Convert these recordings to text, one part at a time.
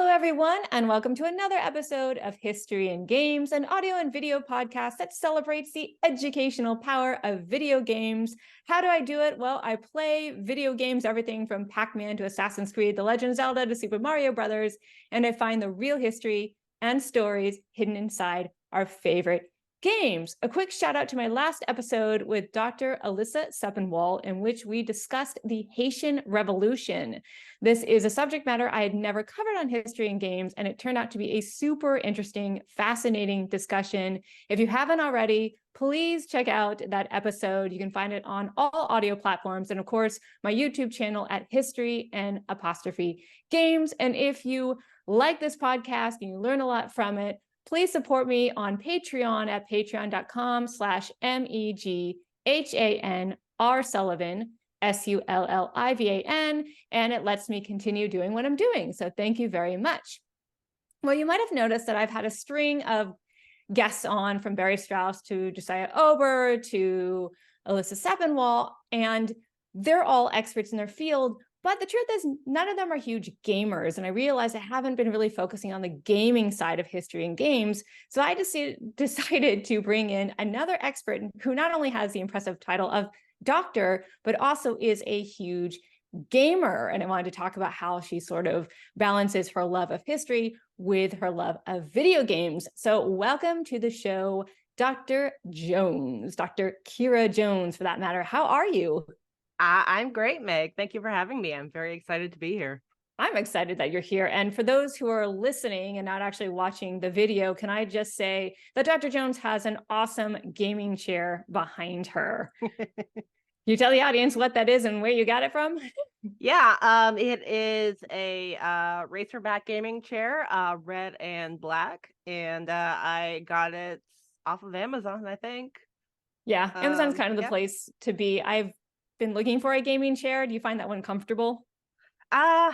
Hello, everyone, and welcome to another episode of History and Games, an audio and video podcast that celebrates the educational power of video games. How do I do it? Well, I play video games, everything from Pac-Man to Assassin's Creed, The Legend of Zelda to Super Mario Brothers, and I find the real history and stories hidden inside our favorite games. A quick shout out to my last episode with Dr. Alyssa Seppenwall, in which we discussed the Haitian Revolution. This is a subject matter I had never covered on History and Games, and it turned out to be a super interesting, fascinating discussion. If you haven't already, please check out that episode. You can find it on all audio platforms, and of course, my YouTube channel at History and Apostrophe Games. And if you like this podcast and you learn a lot from it, please support me on Patreon at patreon.com/MEGHANR Sullivan, SULLIVAN, and it lets me continue doing what I'm doing. So thank you very much. Well, you might have noticed that I've had a string of guests on, from Barry Strauss to Josiah Ober to Alyssa Seppenwall, and they're all experts in their field. But the truth is, none of them are huge gamers. And I realized I haven't been really focusing on the gaming side of History and Games. So I decided to bring in another expert who not only has the impressive title of doctor, but also is a huge gamer. And I wanted to talk about how she sort of balances her love of history with her love of video games. So welcome to the show, Dr. Jones, Dr. Kira Jones, for that matter. How are you? I'm great, Meg. Thank you for having me. I'm very excited to be here. I'm excited that you're here. And for those who are listening and not actually watching the video, can I just say that Dr. Jones has an awesome gaming chair behind her. You tell the audience what that is and where you got it from? Yeah, it is a racerback gaming chair, red and black, and I got it off of Amazon, I think. Yeah, Amazon's kind of the Yeah. place to be. I've been looking for a gaming chair. Do you find that one comfortable? Uh,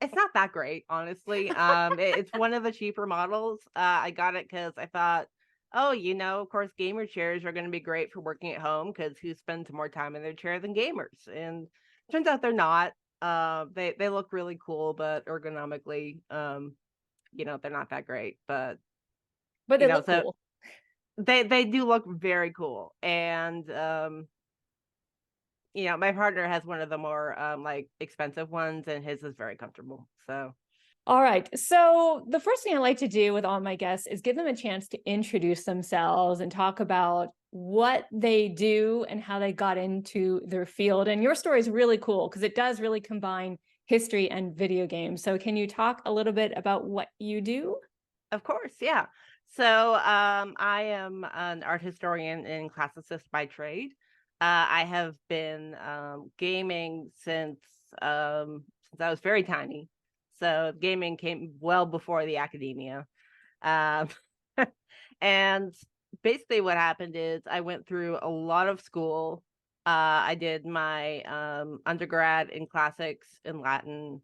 it's not that great, honestly. It's one of the cheaper models. I got it because I thought, oh, of course, gamer chairs are going to be great for working at home because who spends more time in their chair than gamers? And turns out they're not. They look really cool, but ergonomically, they're not that great. But But they look so cool. they do look very cool. And my partner has one of the more like expensive ones, and his is very comfortable. So. All right. So the first thing I like to do with all my guests is give them a chance to introduce themselves and talk about what they do and how they got into their field. And your story is really cool because it does really combine history and video games. So can you talk a little bit about what you do? Of course, yeah. So I am an art historian and classicist by trade. I have been gaming since I was very tiny. So gaming came well before the academia. Um, and basically what happened is I went through a lot of school. I did my undergrad in classics in Latin,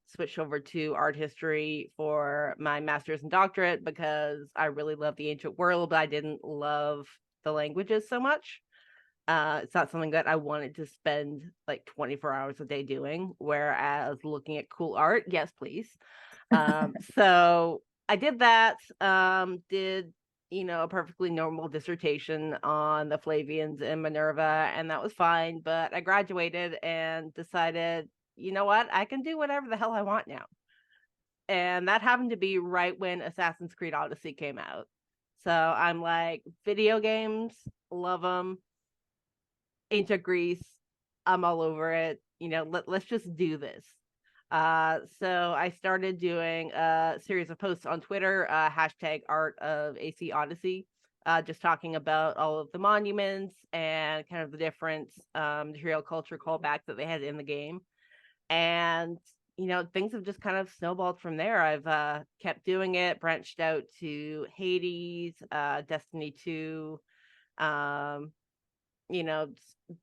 switched over to art history for my master's and doctorate because I really love the ancient world, but I didn't love the languages so much. It's not something that I wanted to spend like 24 hours a day doing, whereas looking at cool art, yes, please. So I did that, did, a perfectly normal dissertation on the Flavians and Minerva, and that was fine. But I graduated and decided, you know what, I can do whatever the hell I want now. And that happened to be right when Assassin's Creed Odyssey came out. So I'm like, video games, love them. Ancient Greece, I'm all over it. Let's just do this. So I started doing a series of posts on Twitter, hashtag art of AC Odyssey, just talking about all of the monuments and kind of the different material culture callbacks that they had in the game. And, things have just kind of snowballed from there. I've kept doing it, branched out to Hades, Destiny 2,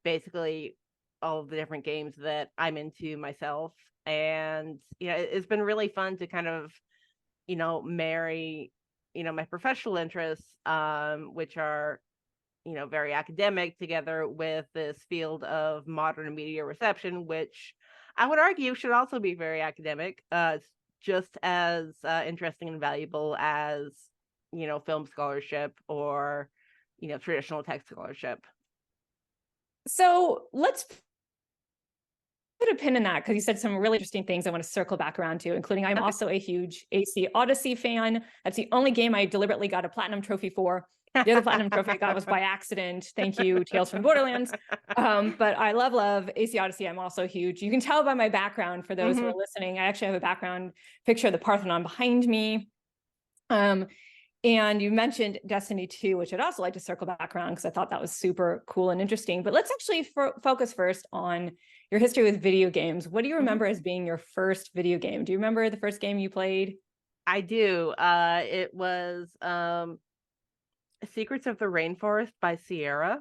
basically all of the different games that I'm into myself. And, it's been really fun to kind of, marry, my professional interests, which are, very academic, together with this field of modern media reception, which I would argue should also be very academic. It's just as interesting and valuable as, film scholarship or, traditional text scholarship. So let's put a pin in that because you said some really interesting things I want to circle back around to, including I'm Okay. also a huge AC Odyssey fan. That's the only game I deliberately got a platinum trophy for. The other platinum trophy I got was by accident. Thank you, Tales from the Borderlands. But I love AC Odyssey. I'm also huge. You can tell by my background for those who are listening. I actually have a background picture of the Parthenon behind me. And you mentioned Destiny 2, which I'd also like to circle back around because I thought that was super cool and interesting. But let's actually focus first on your history with video games. What do you remember as being your first video game? Do you remember the first game you played? I do. It was Secrets of the Rainforest by Sierra.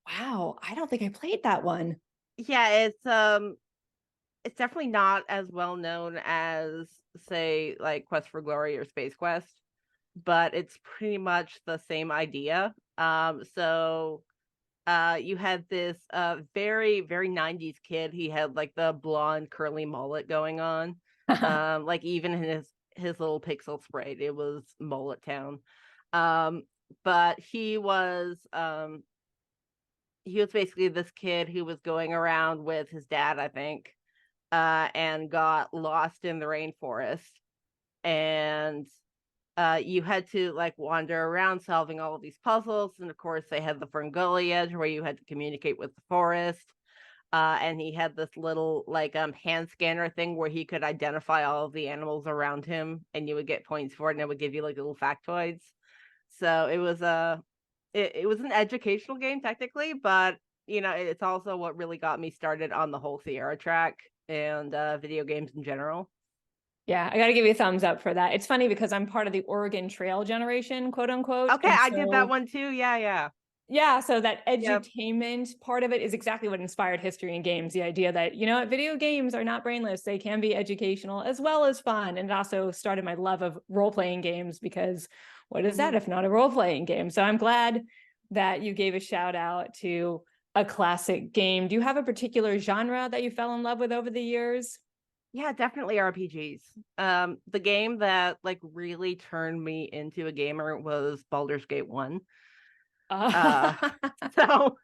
Wow, I don't think I played that one. Yeah, it's definitely not as well known as, say, like Quest for Glory or Space Quest, but it's pretty much the same idea. So you had this very, very 90s kid. He had like the blonde curly mullet going on. Like even in his little pixel sprite, it was Mullet Town. But he was basically this kid who was going around with his dad, I think, and got lost in the rainforest. And you had to like wander around solving all of these puzzles. And of course, they had the Ferngully where you had to communicate with the forest. And he had this little like hand scanner thing where he could identify all of the animals around him, and you would get points for it, and it would give you like little factoids. So it was an educational game technically, but it's also what really got me started on the whole Sierra track and video games in general. Yeah, I got to give you a thumbs up for that. It's funny because I'm part of the Oregon Trail generation, quote unquote. Okay, I did that one too. Yeah. Yeah, so that Yep. edutainment part of it is exactly what inspired history and games. The idea that, video games are not brainless. They can be educational as well as fun. And it also started my love of role-playing games because what is that if not a role-playing game? So I'm glad that you gave a shout out to a classic game. Do you have a particular genre that you fell in love with over the years? Yeah, definitely RPGs. The game that like really turned me into a gamer was Baldur's Gate 1. Uh, so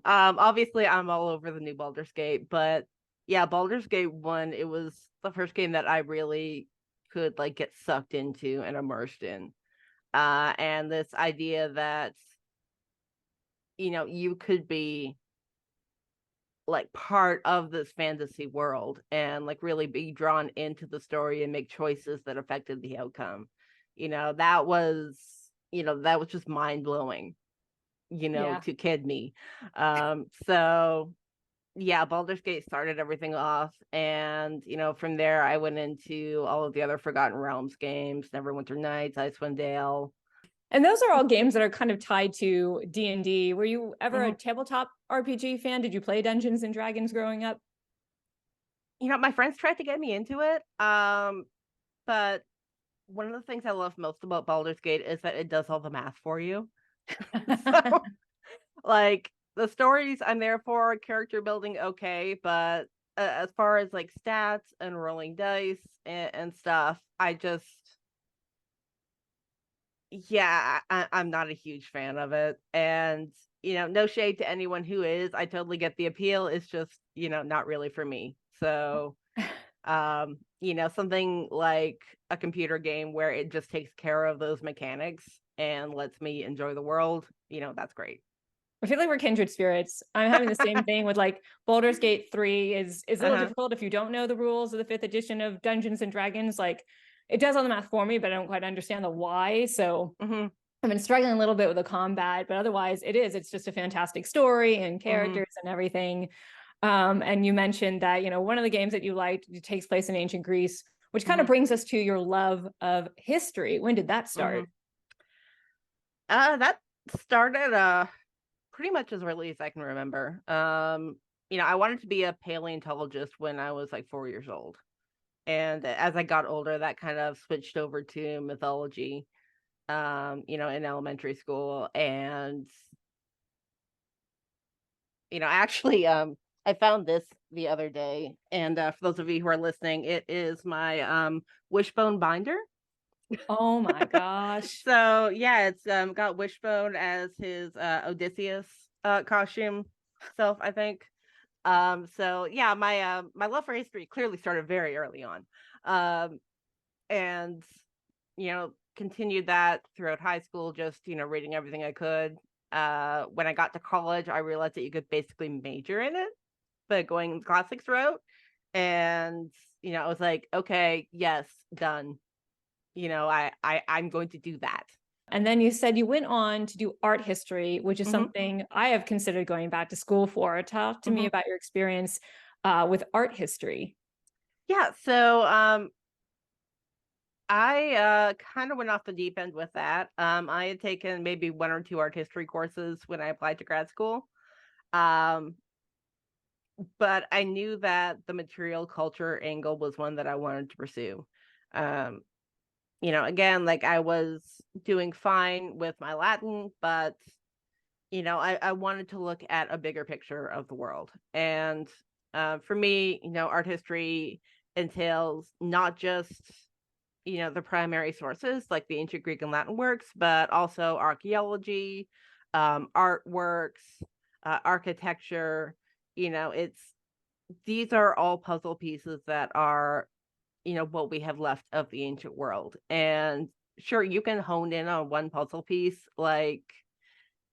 obviously I'm all over the new Baldur's Gate, but yeah, Baldur's Gate 1, it was the first game that I really could like get sucked into and immersed in. And this idea that you could be like part of this fantasy world and like really be drawn into the story and make choices that affected the outcome. That was just mind blowing, Yeah. to kid me. So yeah, Baldur's Gate started everything off, and from there I went into all of the other Forgotten Realms games, Neverwinter Nights, Icewind Dale. And those are all games that are kind of tied to D&D. Were you ever a Mhm. tabletop RPG fan? Did you play Dungeons and Dragons growing up? My friends tried to get me into it, but one of the things I love most about Baldur's Gate is that it does all the math for you. So, like, the stories I'm there for, character building, okay, but as far as like stats and rolling dice and stuff, yeah, I'm not a huge fan of it. And, no shade to anyone who is. I totally get the appeal. It's just, not really for me. So, something like a computer game where it just takes care of those mechanics and lets me enjoy the world, that's great. I feel like we're kindred spirits. I'm having the same thing with like Baldur's Gate 3 is a little difficult if you don't know the rules of the 5th edition of Dungeons and Dragons. Like it does all the math for me, but I don't quite understand the why. So I've been struggling a little bit with the combat, but otherwise it's just a fantastic story and characters and everything. And you mentioned that, one of the games that you liked takes place in ancient Greece, which kind of brings us to your love of history. When did that start? That started pretty much as early as I can remember. I wanted to be a paleontologist when I was like 4 years old. And as I got older, that kind of switched over to mythology, in elementary school. And, I actually I found this the other day, and for those of you who are listening, it is my wishbone binder. Oh my gosh. So yeah, it's got Wishbone as his Odysseus costume self, I think. So yeah, my love for history clearly started very early on. And continued that throughout high school, just reading everything I could. When I got to college, I realized that you could basically major in it, but going the classics route. And I was like, okay, yes, done. I'm going to do that. And then you said you went on to do art history, which is Mm-hmm. something I have considered going back to school for. Talk to me Mm-hmm. about your experience with art history. Yeah, so I kind of went off the deep end with that. I had taken maybe one or two art history courses when I applied to grad school. Um, but I knew that the material culture angle was one that I wanted to pursue. Um, again, like I was doing fine with my Latin, but I wanted to look at a bigger picture of the world. And for me, art history entails not just the primary sources like the ancient Greek and Latin works, but also archaeology, artworks, architecture. It's these are all puzzle pieces that are what we have left of the ancient world. And sure, you can hone in on one puzzle piece like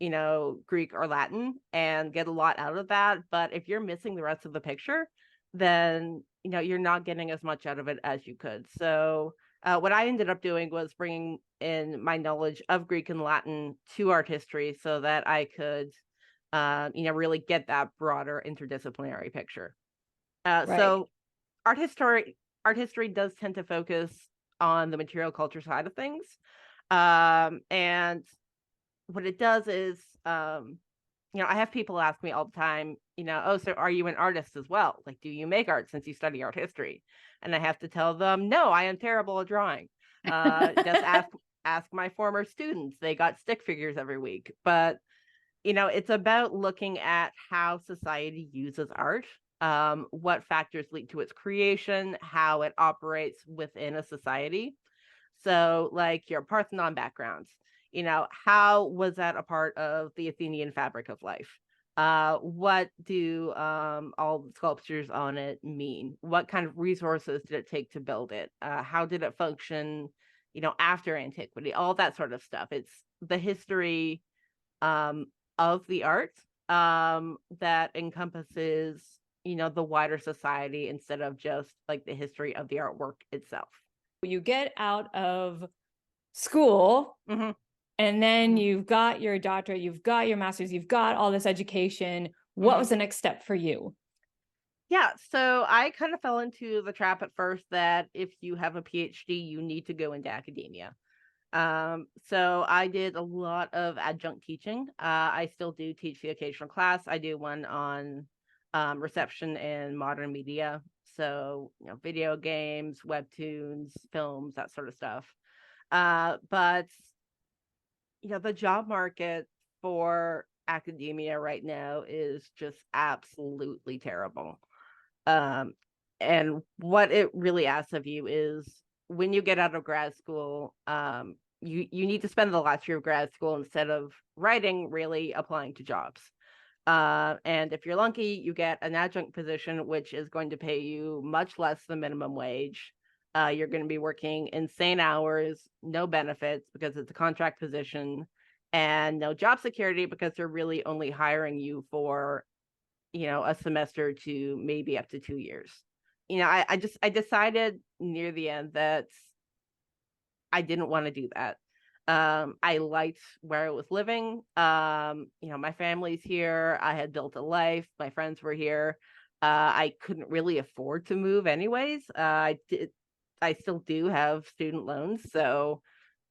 Greek or Latin and get a lot out of that. But if you're missing the rest of the picture, then, you're not getting as much out of it as you could. So, what I ended up doing was bringing in my knowledge of Greek and Latin to art history so that I could, really get that broader interdisciplinary picture. Right. So, art history, art history does tend to focus on the material culture side of things. And what it does is I have people ask me all the time, oh, so are you an artist as well? Like, do you make art since you study art history? And I have to tell them, no, I am terrible at drawing. Just ask my former students. They got stick figures every week. But it's about looking at how society uses art, what factors lead to its creation, how it operates within a society. So, like your Parthenon backgrounds, how was that a part of the Athenian fabric of life? What do all the sculptures on it mean? What kind of resources did it take to build it? How did it function, after antiquity? All that sort of stuff. It's the history um, of the art that encompasses, the wider society instead of just like the history of the artwork itself. You get out of school Mm-hmm. and then you've got your doctorate, you've got your master's, you've got all this education. What Mm-hmm. was the next step for you? Yeah, so I kind of fell into the trap at first that if you have a PhD, you need to go into academia. So I did a lot of adjunct teaching. I still do teach the occasional class. I do one on reception and modern media. So, video games, webtoons, films, that sort of stuff. But the job market for academia right now is just absolutely terrible. Um, and what it really asks of you is when you get out of grad school, you need to spend the last year of grad school instead of writing, really applying to jobs. And if you're lucky, you get an adjunct position, which is going to pay you much less than minimum wage. You're going to be working insane hours, no benefits because it's a contract position, and no job security because they're really only hiring you for a semester to maybe up to 2 years. I decided near the end that I didn't want to do that. I liked where I was living. My family's here. I had built a life. My friends were here. I couldn't really afford to move anyways. I still do have student loans, so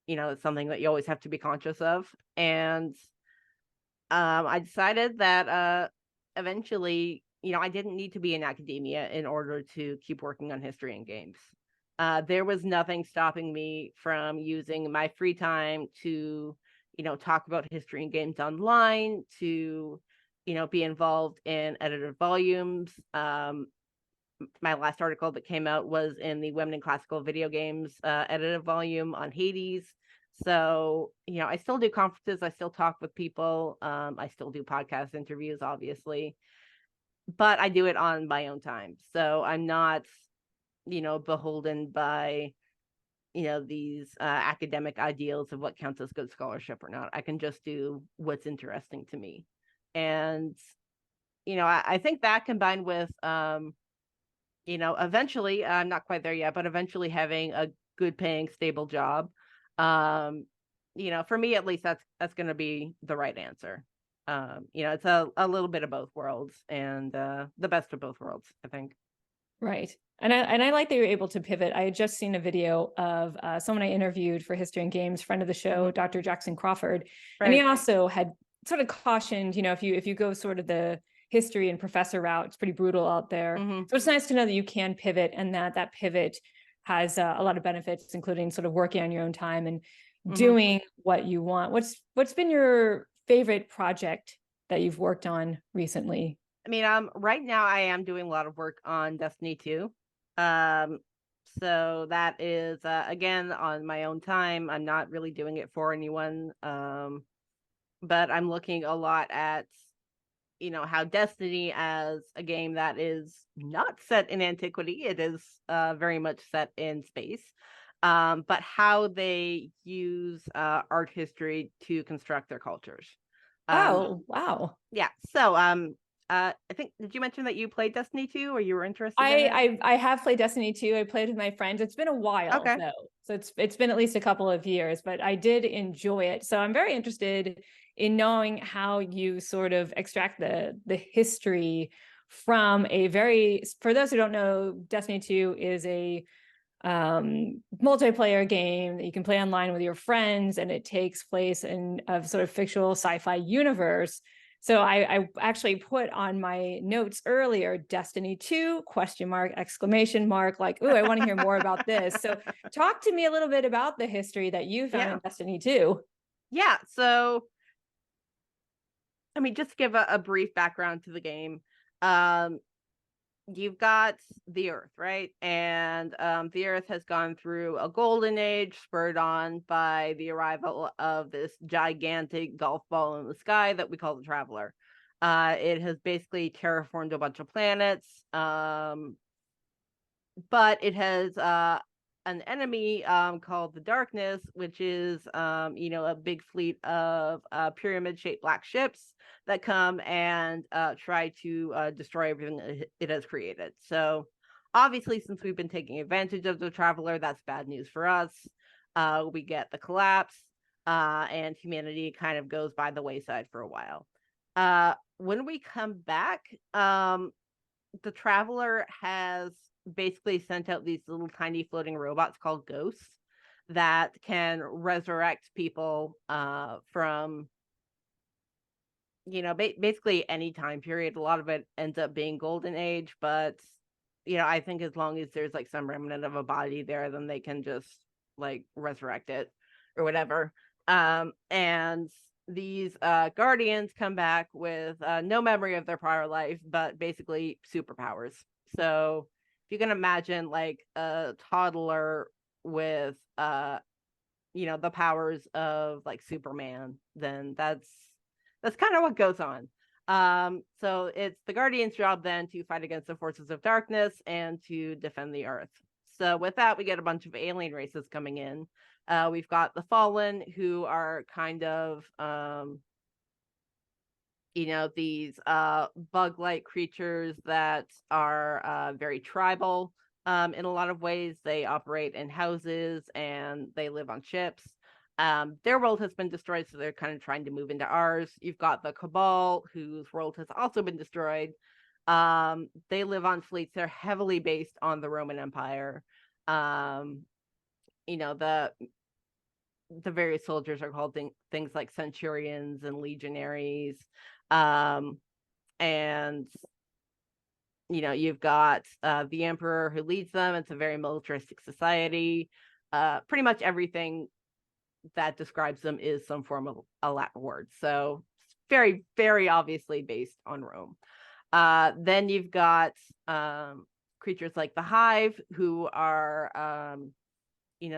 it's something that you always have to be conscious of. And I decided that eventually, I didn't need to be in academia in order to keep working on history and games. There was nothing stopping me from using my free time to, talk about history and games online, to, be involved in edited volumes. My last article that came out was in the Women in Classical Video Games edited volume on Hades. So, I still do conferences. I still talk with people. I still do podcast interviews, obviously, but I do it on my own time. So I'm not, beholden by, these academic ideals of what counts as good scholarship or not. I can just do what's interesting to me. And, I think that combined with, eventually, I'm not quite there yet, but eventually having a good paying, stable job, for me at least, that's going to be the right answer. It's a little bit of both worlds and the best of both worlds, I think. Right. And I like that you're able to pivot. I had just seen a video of someone I interviewed for History and Games, friend of the show, Dr. Jackson Crawford. And he also had sort of cautioned, if you go sort of the history and professor route, it's pretty brutal out there. So it's nice to know that you can pivot and that pivot has a lot of benefits, including sort of working on your own time and doing what you want. What's been your favorite project that you've worked on recently? I mean, right now I am doing a lot of work on Destiny 2. So that is again on my own time. I'm not really doing it for anyone. But I'm looking a lot at, how Destiny as a game that is not set in antiquity, it is very much set in space. But how they use art history to construct their cultures. Oh, wow. Yeah. So I think, did you mention that you played Destiny 2 or you were interested in it? I have played Destiny 2. I played with my friends. It's been a while Okay. though. So it's been at least a couple of years, but I did enjoy it. So I'm very interested in knowing how you sort of extract the history from for those who don't know, Destiny 2 is a multiplayer game that you can play online with your friends, and it takes place in a sort of fictional sci-fi universe. So I actually put on my notes earlier, Destiny 2, question mark, exclamation mark, like, ooh, I want to hear more about this. So talk to me a little bit about the history that you found in Destiny 2. Yeah. So, I mean, just to give a brief background to the game, you've got the Earth, right? And the Earth has gone through a golden age, spurred on by the arrival of this gigantic golf ball in the sky that we call the Traveler. It has basically terraformed a bunch of planets, but it has an enemy called the Darkness, which is a big fleet of pyramid-shaped black ships that come and try to destroy everything it has created. So obviously, since we've been taking advantage of the Traveler, that's bad news for us. We get the collapse, and humanity kind of goes by the wayside for a while. When we come back, the Traveler has basically sent out these little tiny floating robots called ghosts that can resurrect people from basically any time period. A lot of it ends up being golden age, but I think as long as there's like some remnant of a body there, then they can just like resurrect it or whatever. And these guardians come back with no memory of their prior life, but basically superpowers. So if you can imagine like a toddler with the powers of like Superman, then that's kind of what goes on. So it's the Guardian's job then to fight against the forces of darkness and to defend the Earth. So with that, we get a bunch of alien races coming in. We've got the Fallen, who are kind of these bug-like creatures that are very tribal. In a lot of ways, they operate in houses and they live on ships. Their world has been destroyed, so they're kind of trying to move into ours. You've got the Cabal, whose world has also been destroyed. They live on fleets. They're heavily based on the Roman Empire. The various soldiers are called things like centurions and legionaries. And you've got the emperor who leads them. It's a very militaristic society. Pretty much everything that describes them is some form of a Latin word. So very, very obviously based on Rome. Then you've got creatures like the Hive, who are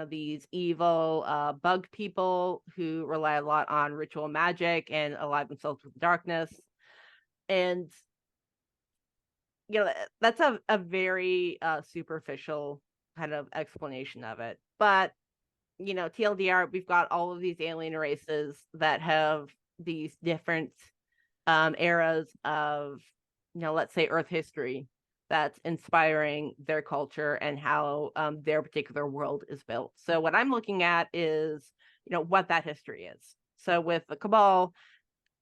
these evil bug people who rely a lot on ritual magic and ally themselves with darkness. And that's a very superficial kind of explanation of it. But TLDR, we've got all of these alien races that have these different eras of, let's say, Earth history that's inspiring their culture and how their particular world is built. So what I'm looking at is, what that history is. So with the Cabal,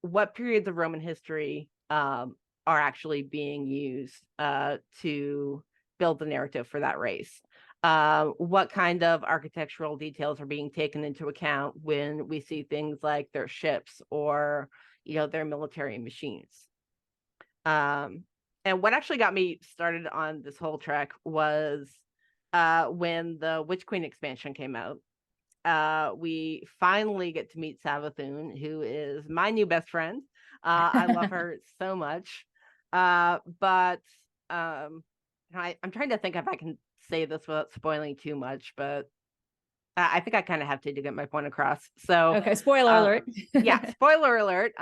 what periods of Roman history are actually being used to build the narrative for that race? What kind of architectural details are being taken into account when we see things like their ships or their military machines? And what actually got me started on this whole trek was when the Witch Queen expansion came out. We finally get to meet Savathun, who is my new best friend. I love her so much. But I'm trying to think if I can say this without spoiling too much, but I think I kind of have to get my point across. So, okay, spoiler alert. Yeah, spoiler alert.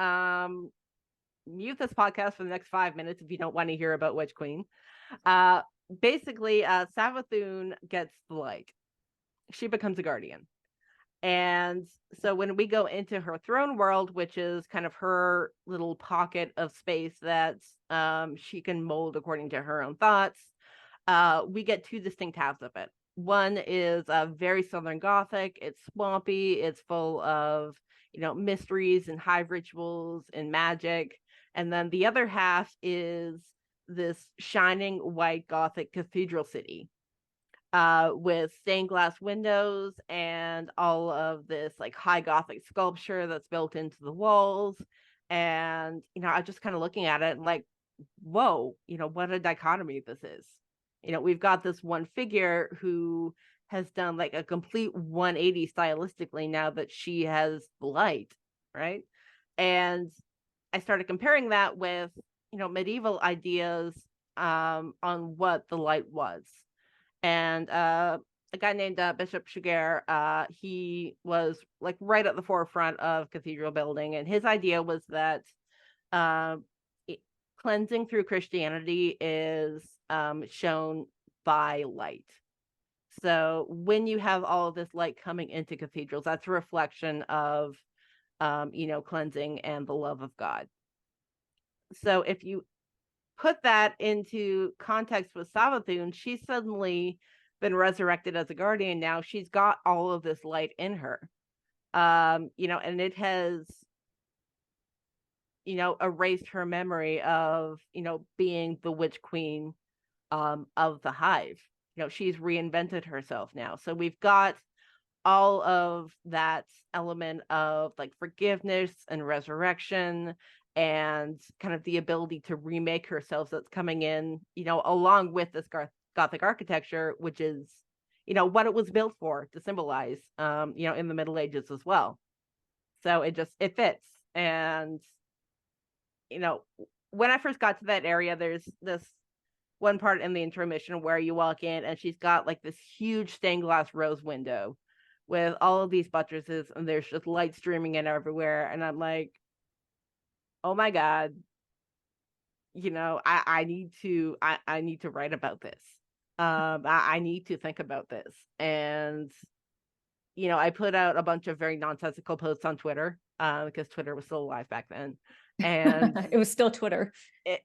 Mute this podcast for the next 5 minutes if you don't want to hear about Witch Queen. Basically, Savathun gets the light. She becomes a guardian. And so when we go into her throne world, which is kind of her little pocket of space that she can mold according to her own thoughts, we get two distinct halves of it. One is very Southern Gothic. It's swampy. It's full of, mysteries and hive rituals and magic. And then the other half is this shining white Gothic cathedral city with stained glass windows and all of this like high Gothic sculpture that's built into the walls. And, I was just kind of looking at it and like, whoa, what a dichotomy this is. We've got this one figure who has done like a complete 180 stylistically now that she has light, right? And I started comparing that with, medieval ideas on what the light was. And a guy named Bishop Suger, he was like right at the forefront of cathedral building. And his idea was that cleansing through Christianity is shown by light. So when you have all of this light coming into cathedrals, that's a reflection of, cleansing and the love of God. So if you put that into context with Savathun, she's suddenly been resurrected as a guardian. Now she's got all of this light in her, and it has, erased her memory of, being the Witch Queen of the Hive. She's reinvented herself now. So we've got all of that element of like forgiveness and resurrection and kind of the ability to remake herself that's coming in, along with this Gothic architecture, which is, what it was built for, to symbolize, in the Middle Ages as well. So it fits. And, when I first got to that area, there's this one part in the intermission where you walk in and she's got like this huge stained glass rose window with all of these buttresses and there's just light streaming in everywhere. And I'm like, oh my God, I need to write about this. I need to think about this. And, I put out a bunch of very nonsensical posts on Twitter because Twitter was still alive back then. And it was still Twitter.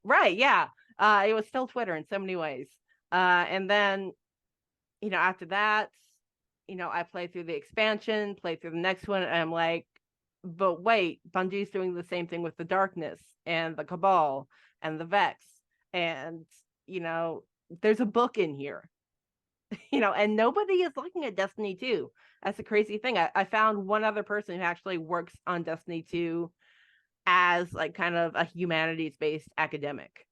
Right. Yeah. It was still Twitter in so many ways. And then, after that, I played through the expansion, played through the next one, and I'm like, but wait, Bungie's doing the same thing with the Darkness and the Cabal and the Vex. And, there's a book in here, and nobody is looking at Destiny 2. That's the crazy thing. I found one other person who actually works on Destiny 2 as like kind of a humanities-based academic.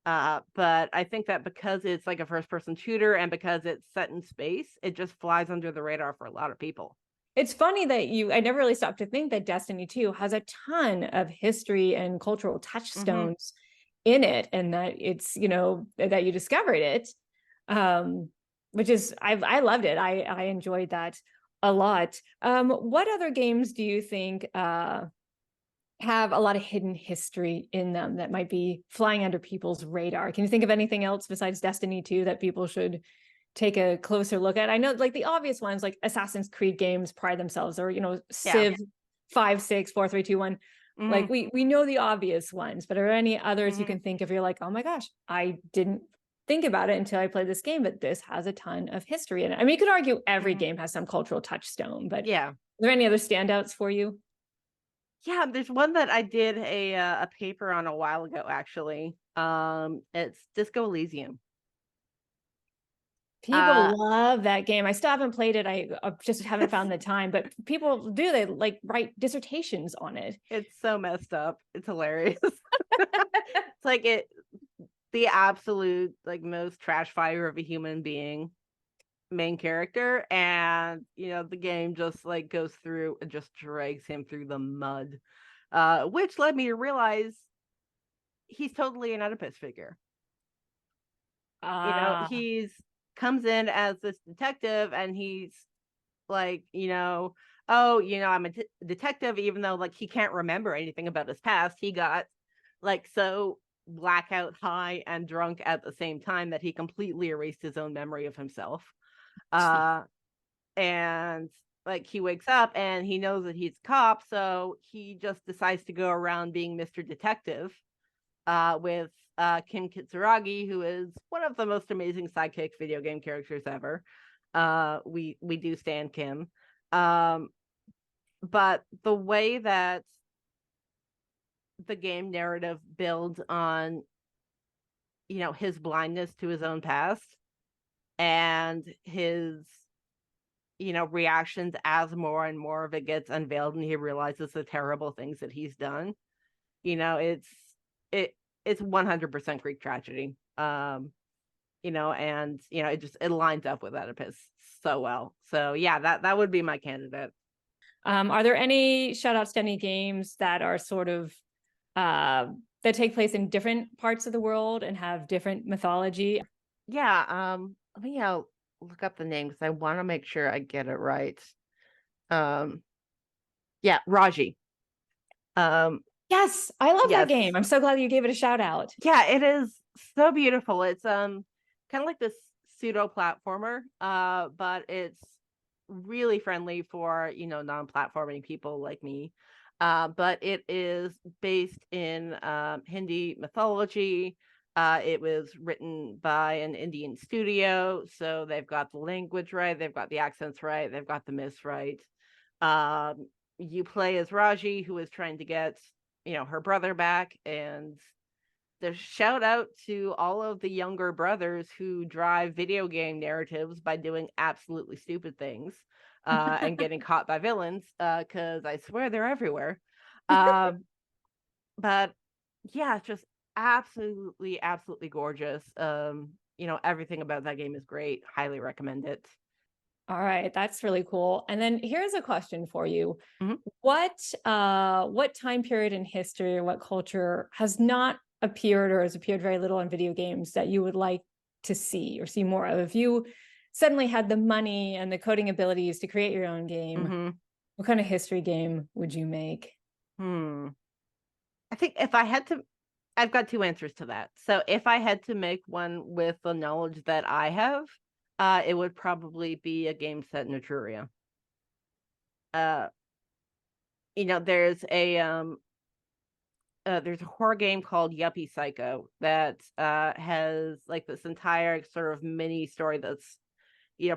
But I think that because it's like a first-person shooter and because it's set in space, it just flies under the radar for a lot of people. It's funny that I never really stopped to think that Destiny 2 has a ton of history and cultural Mm-hmm. touchstones in it, and that it's, that you discovered it. Um, which is, I loved it. I enjoyed that a lot. What other games do you think have a lot of hidden history in them that might be flying under people's radar? Can you think of anything else besides Destiny 2 that people should take a closer look at? I know like the obvious ones like Assassin's Creed games pride themselves, or Yeah. Civ 5, 6, 4, 3, 2, 1. Mm-hmm. Like we know the obvious ones, but are there any others you Mm-hmm. can think of? You're like, oh my gosh, I didn't think about it until I played this game, but this has a ton of history in it. I mean, you could argue every Mm-hmm. game has some cultural touchstone, but are Yeah. there any other standouts for you? Yeah, there's one that I did a paper on a while ago, actually. It's Disco Elysium. Uh, People love that game. I still haven't played it. I just haven't found the time, but people do. They like write dissertations on it. it's so messed up. It's hilarious. It's like the absolute like most trash fire of a human being main character, and the game just like goes through and just drags him through the mud, which led me to realize he's totally an Oedipus figure. Ah, He's comes in as this detective, and he's like, oh, I'm a detective, even though like he can't remember anything about his past. He got like so blackout high and drunk at the same time that he completely erased his own memory of himself. geez. uh and like he wakes up and he knows that he's a cop, so he just decides to go around being Mr. Detective, with Kim Kitsuragi, who is one of the most amazing sidekick video game characters ever. We do stand Kim. Um, but the way that the game narrative builds on, his blindness to his own past and his, reactions as more and more of it gets unveiled and he realizes the terrible things that he's done. It's it it's 100% Greek tragedy. And it lines up with Oedipus so well. So yeah, that would be my candidate. Are there any shout outs to any games that are sort of uh, that take place in different parts of the world and have different mythology? Yeah, let me look up the name because I want to make sure I get it right. Um, yeah, Raji. Um, Yes, I love that yes, game. I'm so glad you gave it a shout out. yeah, it is so beautiful. It's kind of like this pseudo platformer, but it's really friendly for non-platforming people like me. But it is based in Hindi mythology. It was written by an Indian studio, so they've got the language right, they've got the accents right, they've got the myths right. You play as Raji, who is trying to get her brother back, and there's shout out to all of the younger brothers who drive video game narratives by doing absolutely stupid things, and getting caught by villains, because I swear they're everywhere. Um, but yeah, it's just absolutely, absolutely gorgeous. Everything about that game is great. Highly recommend it. All right, that's really cool. And then here's a question for you. Mhm. What time period in history or what culture has not appeared or has appeared very little in video games that you would like to see or see more of? If you suddenly had the money and the coding abilities to create your own game, Mhm. what kind of history game would you make? Hmm. I think if I had to, I've got two answers to that. So if I had to make one with the knowledge that I have, it would probably be a game set in Etruria. Uh, there's a horror game called Yuppie Psycho that has like this entire sort of mini story that's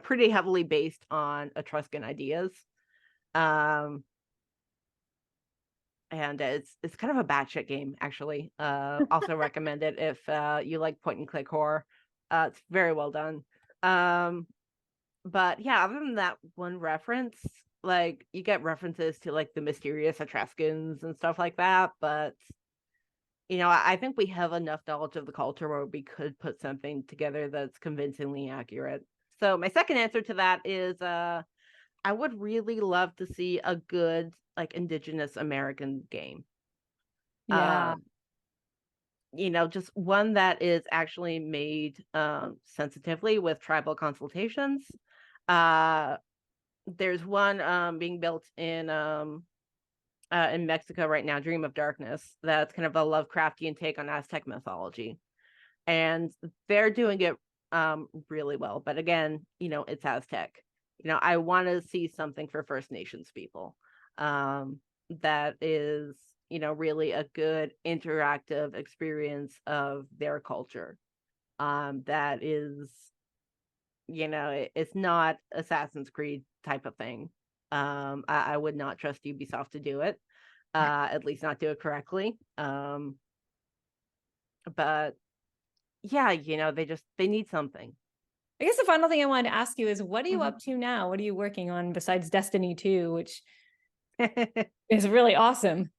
pretty heavily based on Etruscan ideas. Um, and it's kind of a batshit game, actually. Also recommend it if you like point and click horror. It's very well done. Um, but yeah, other than that one reference, like you get references to like the mysterious Etruscans and stuff like that, but I think we have enough knowledge of the culture where we could put something together that's convincingly accurate. So my second answer to that is I would really love to see a good like Indigenous American game. Yeah. Um, just one that is actually made sensitively with tribal consultations. Uh, there's one being built in Mexico right now, Dream of Darkness. That's kind of a Lovecraftian take on Aztec mythology, and they're doing it really well. But again, it's Aztec. I want to see something for First Nations people that is, really a good interactive experience of their culture. That is, it's not Assassin's Creed type of thing. I would not trust Ubisoft to do it, at least not do it correctly. But yeah, they need something. I guess the final thing I wanted to ask you is, what are you Mhm. up to now? What are you working on besides Destiny 2, which is really awesome?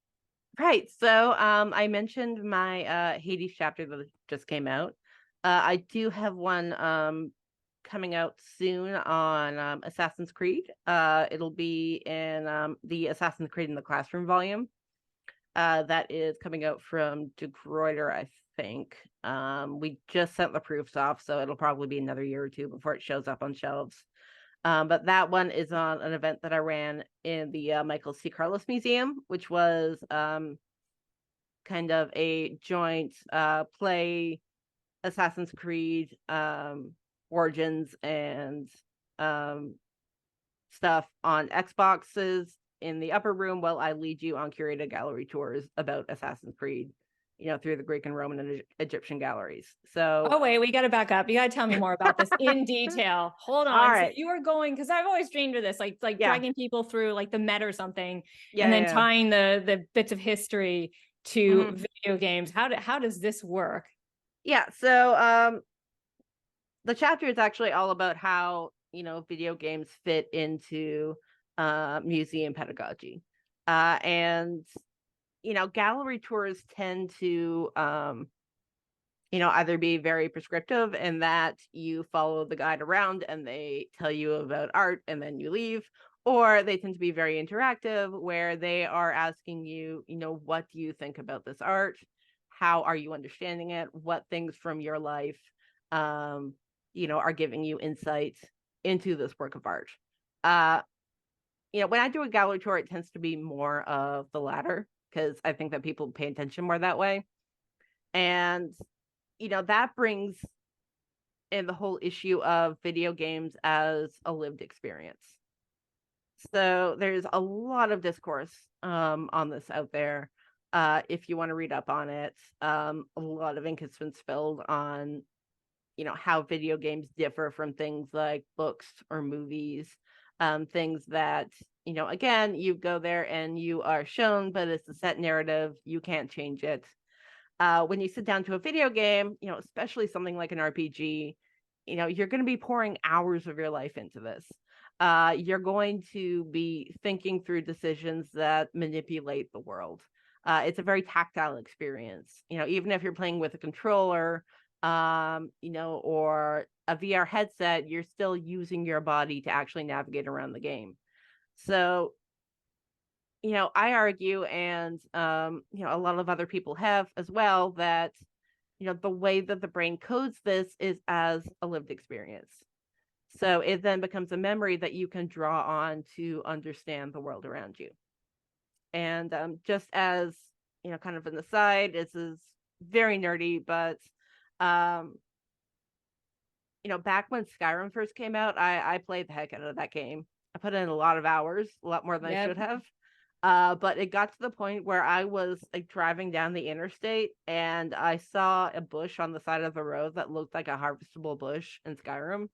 Right. So I mentioned my Hades chapter that just came out. I do have one coming out soon on Assassin's Creed. It'll be in the Assassin's Creed in the Classroom volume. That is coming out from De Gruyter, I think. We just sent the proofs off, so it'll probably be another year or two before it shows up on shelves. But that one is on an event that I ran in the Michael C. Carlos Museum, which was kind of a joint play Assassin's Creed Origins and um, stuff on Xboxes in the upper room while I lead you on curated gallery tours about Assassin's Creed, through the Greek and Roman and Egyptian galleries. So, Oh, wait, we got to back up. You got to tell me more about this in detail. Hold all on. So right. you are going, because I've always dreamed of this, like Yeah. dragging people through like the Met or something, Yeah. and then Yeah. tying the bits of history to Mhm. video games. How does this work? Yeah. So, the chapter is actually all about how, video games fit into museum pedagogy. And, gallery tours tend to either be very prescriptive in that you follow the guide around and they tell you about art and then you leave, or they tend to be very interactive where they are asking you, what do you think about this art? How are you understanding it? What things from your life, are giving you insight into this work of art? Uh, when I do a gallery tour, it tends to be more of the latter because I think that people pay attention more that way. And that brings in the whole issue of video games as a lived experience. So there's a lot of discourse on this out there. If you want to read up on it, a lot of ink has been spilled on, how video games differ from things like books or movies, things that, again, you go there and you are shown, but it's a set narrative. You can't change it. When you sit down to a video game, especially something like an RPG, you're going to be pouring hours of your life into this. You're going to be thinking through decisions that manipulate the world. It's a very tactile experience. Even if you're playing with a controller, or a VR headset, you're still using your body to actually navigate around the game. So I argue, and a lot of other people have as well, that the way that the brain codes this is as a lived experience. So it then becomes a memory that you can draw on to understand the world around you. And just as kind of an aside, this is very nerdy, but um, back when Skyrim first came out, I played the heck out of that game. I put in a lot of hours, a lot more than I Yep. should have. But it got to the point where I was like driving down the interstate and I saw a bush on the side of the road that looked like a harvestable bush in Skyrim.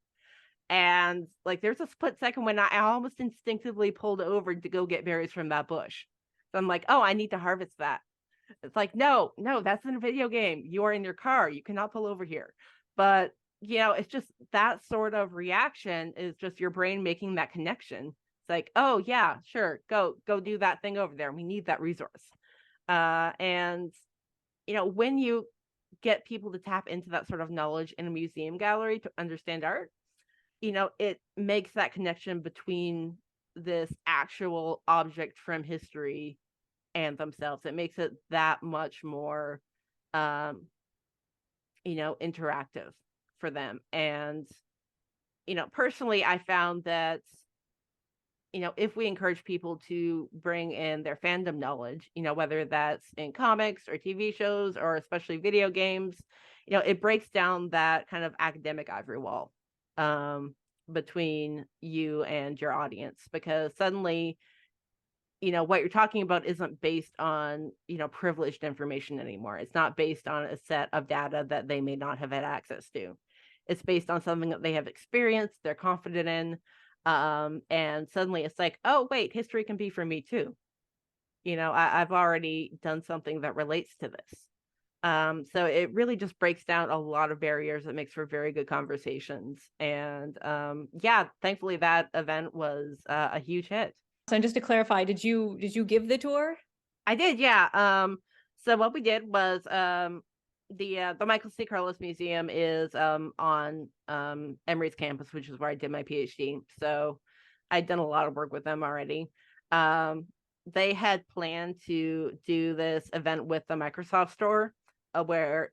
And like there's a split second when I almost instinctively pulled over to go get berries from that bush. So I'm like, oh, I need to harvest that. It's like, no, that's in a video game. You are in your car. You cannot pull over here. But it's just that sort of reaction is just your brain making that connection. It's like, oh yeah, sure, go do that thing over there. We need that resource. And when you get people to tap into that sort of knowledge in a museum gallery to understand art, it makes that connection between this actual object from history and themselves. It makes it that much more, interactive for them. And, personally, I found that, if we encourage people to bring in their fandom knowledge, whether that's in comics or TV shows or especially video games, it breaks down that kind of academic ivory wall between you and your audience, because suddenly, what you're talking about isn't based on, privileged information anymore. It's not based on a set of data that they may not have had access to. It's based on something that they have experienced, they're confident in. And suddenly it's like, oh, wait, history can be for me too. I've already done something that relates to this. So it really just breaks down a lot of barriers that makes for very good conversations. And yeah, thankfully that event was a huge hit. So just to clarify, did you give the tour? I did, yeah. So what we did was the Michael C. Carlos Museum is on Emory's campus, which is where I did my PhD. So I'd done a lot of work with them already. They had planned to do this event with the Microsoft store, where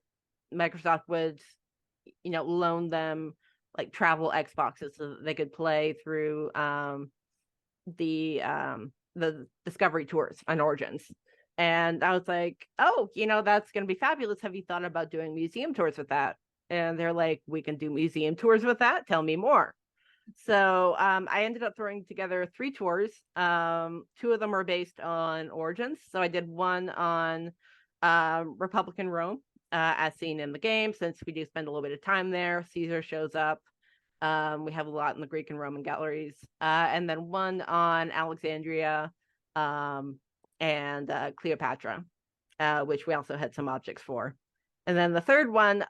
Microsoft would, loan them like travel Xboxes so that they could play through the Discovery tours on Origins. And I was like, oh, that's going to be fabulous. Have you thought about doing museum tours with that? And they're like, we can do museum tours with that. Tell me more. So I ended up throwing together 3 tours. 2 of them were based on Origins. So I did one on Republican Rome, as seen in the game, since we do spend a little bit of time there. Caesar shows up. We have a lot in the Greek and Roman galleries. And then one on Alexandria and Cleopatra, which we also had some objects for. And then the third one,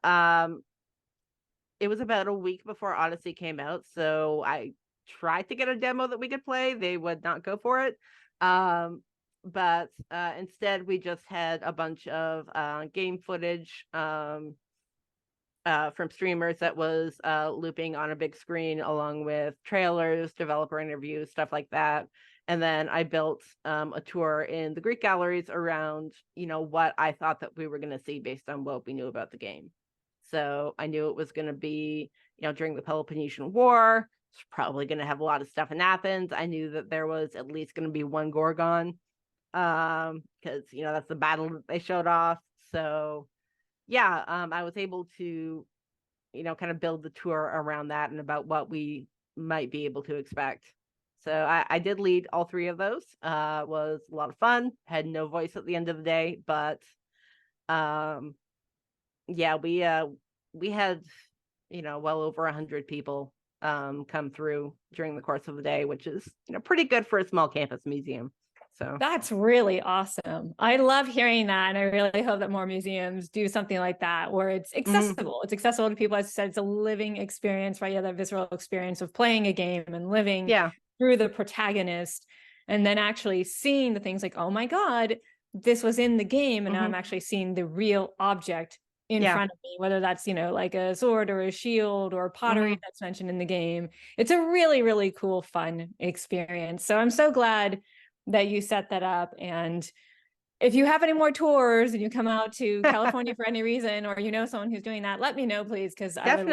it was about a week before Odyssey came out. So I tried to get a demo that we could play. They would not go for it. But instead, we just had a bunch of game footage from streamers that was looping on a big screen, along with trailers, developer interviews, stuff like that. And then I built a tour in the Greek galleries around, what I thought that we were going to see based on what we knew about the game. So I knew it was going to be, during the Peloponnesian War. It's probably going to have a lot of stuff in Athens. I knew that there was at least going to be one Gorgon, because, that's the battle that they showed off. So yeah, I was able to, kind of build the tour around that and about what we might be able to expect. So I did lead all 3 of those. Was a lot of fun. Had no voice at the end of the day, but yeah, we had, well over 100 people come through during the course of the day, which is, pretty good for a small campus museum. So That's really awesome. I love hearing that. And I really hope that more museums do something like that, where it's accessible. It's accessible to people. As I said, it's a living experience, right? You have that visceral experience of playing a game and living through the protagonist, and then actually seeing the things like, oh my God, this was in the game. And now I'm actually seeing the real object in front of me, whether that's, like a sword or a shield or pottery that's mentioned in the game. It's a really, really cool, fun experience. So I'm so glad that you set that up. And if you have any more tours and you come out to California for any reason, or someone who's doing that, let me know, please, because I would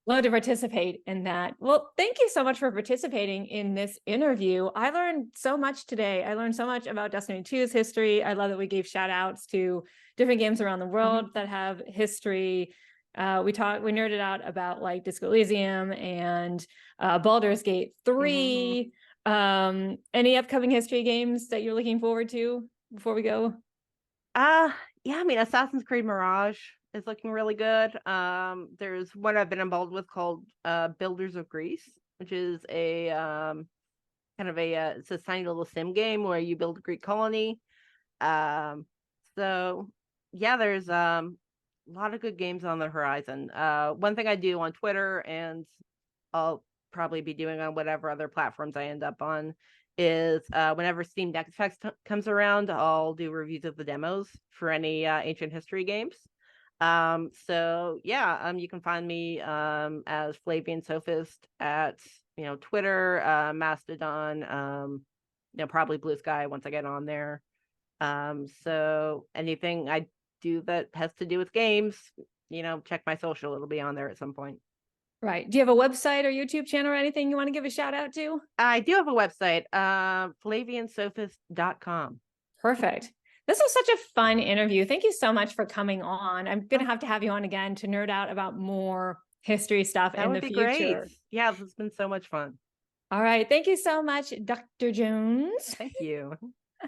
love to participate in that. Well, thank you so much for participating in this interview. I learned so much today. I learned so much about Destiny 2's history. I love that we gave shout outs to different games around the world that have history. We nerded out about like Disco Elysium and Baldur's Gate 3. Any upcoming history games that you're looking forward to before we go? Yeah, I mean, Assassin's Creed Mirage is looking really good. There's one I've been involved with called Builders of Greece, which is a kind of it's a tiny little sim game where you build a Greek colony. So yeah, there's a lot of good games on the horizon. One thing I do on Twitter, and I'll probably be doing on whatever other platforms I end up on, is whenever Steam Deck Fest comes around, I'll do reviews of the demos for any ancient history games. So yeah, you can find me as Flavian Sophist at Twitter, Mastodon, probably Blue Sky once I get on there. So anything I do that has to do with games, check my social. It'll be on there at some point. Right. Do you have a website or YouTube channel or anything you want to give a shout out to? I do have a website, flaviansophist.com. Perfect. This was such a fun interview. Thank you so much for coming on. I'm going to have you on again to nerd out about more history stuff in the future. Great. Yeah, this has been so much fun. All right. Thank you so much, Dr. Jones. Thank you.